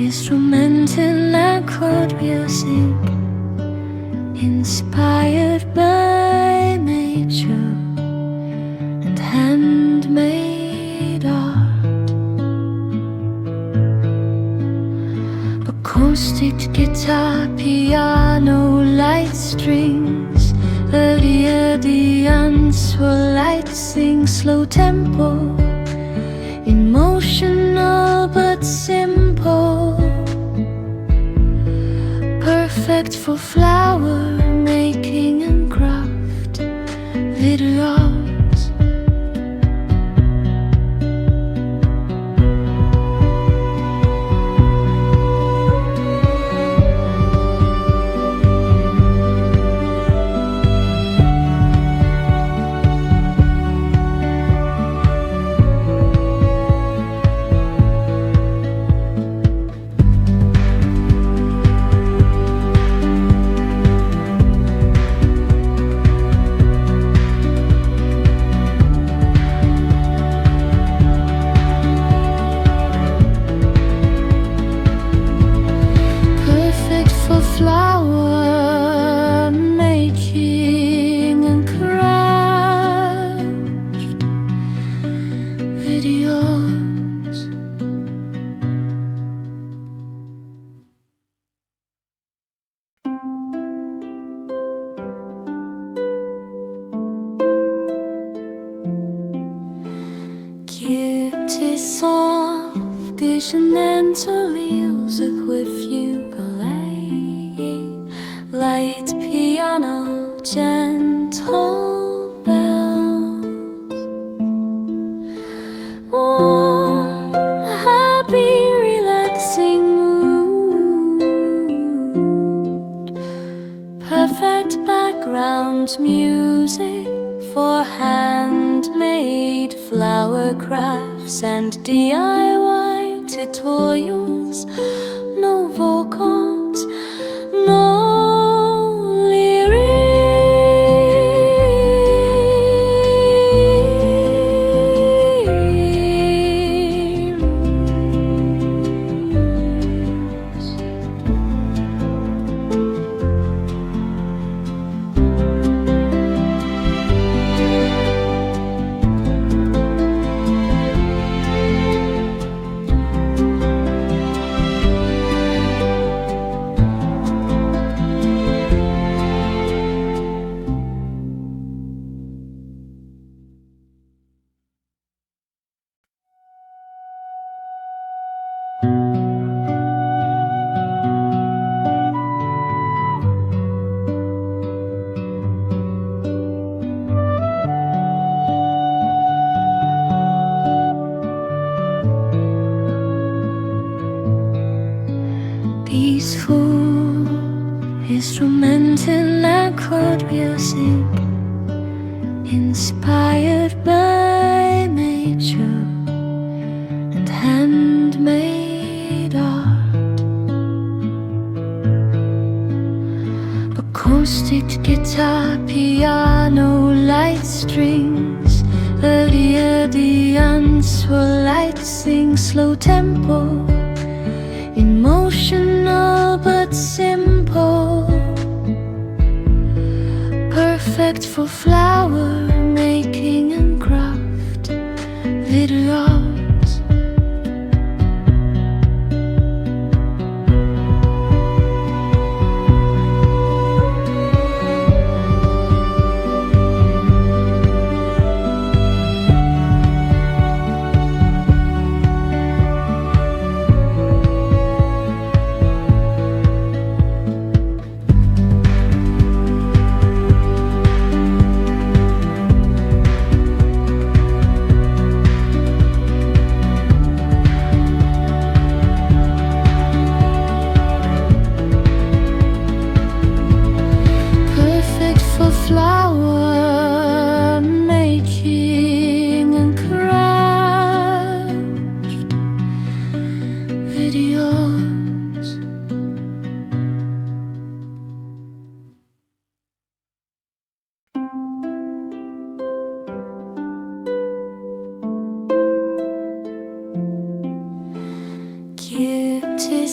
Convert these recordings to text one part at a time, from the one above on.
instrument in chord music, inspired by nature and handmade art. Acoustic guitar, piano, light strings. Earlier the answer light sing slow tempo, emotional but simple, perfect for flower making and craft videos. Flower making and craft videos. Cutie soft, Chenille music with ukulele, light piano, gentle bells. Warm, happy, relaxing mood. Perfect background music for handmade flower crafts and DIY tutorials. No vocals, no peaceful instrument in chord music, inspired by nature and handmade art. Acoustic guitar, piano, light strings. Earlier the answer light sing slow tempo, emotional but simple, perfect for flower making and craft videos.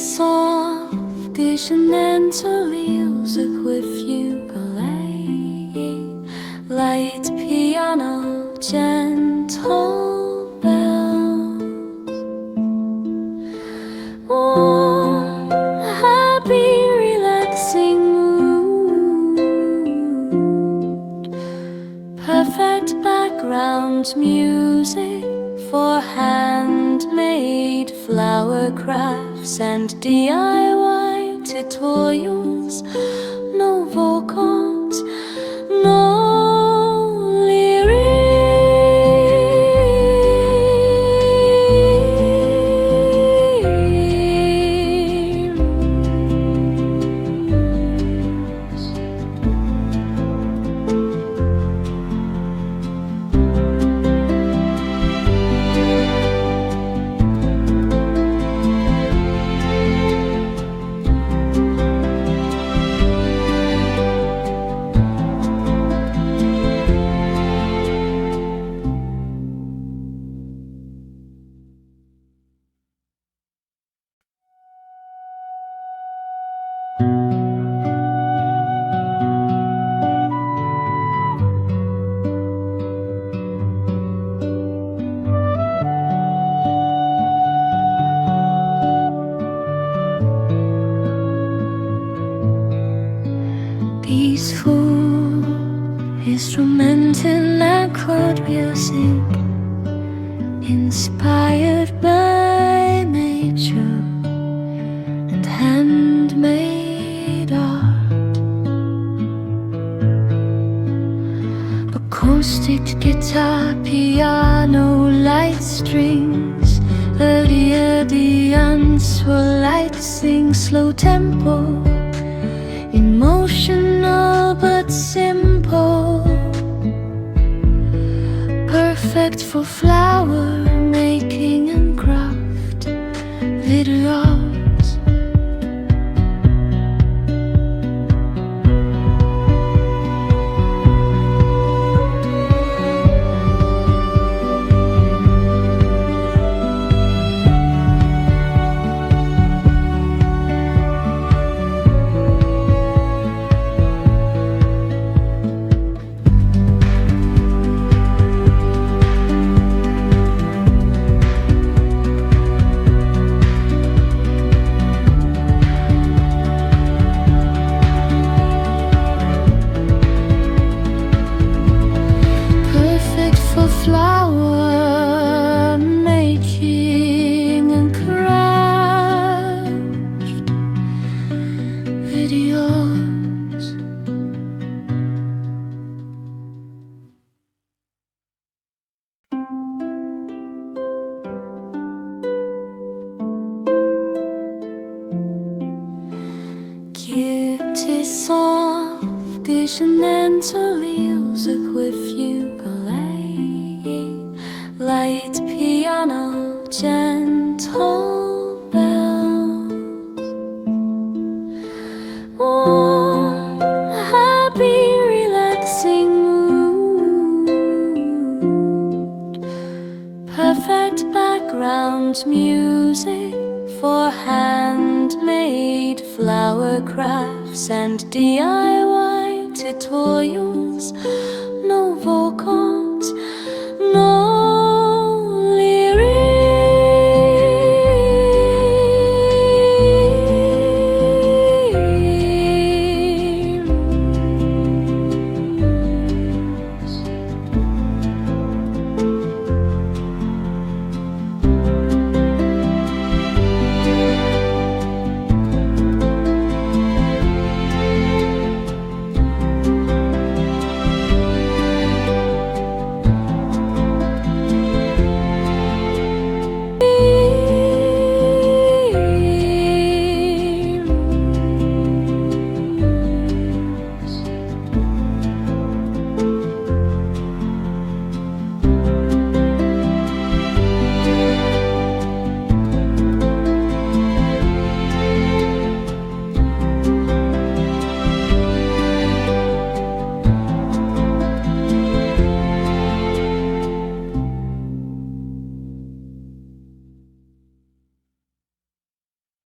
soft is Chenille with ukulele, light piano, gentle bells, warm, happy, relaxing mood, perfect background music for handmade flower crafts and DIY tutorials. No vocals, no peaceful instrumental chord music, inspired by nature and handmade art. Acoustic guitar, piano, light strings, early for light sing, slow tempo, emotional but simple, perfect for flower making and craft videos. Flower making and craft videos. Cute is soft, Chenille with ukulele, light piano, gentle bells, warm, happy, relaxing mood, perfect background music for handmade flower crafts and DIY tutorials.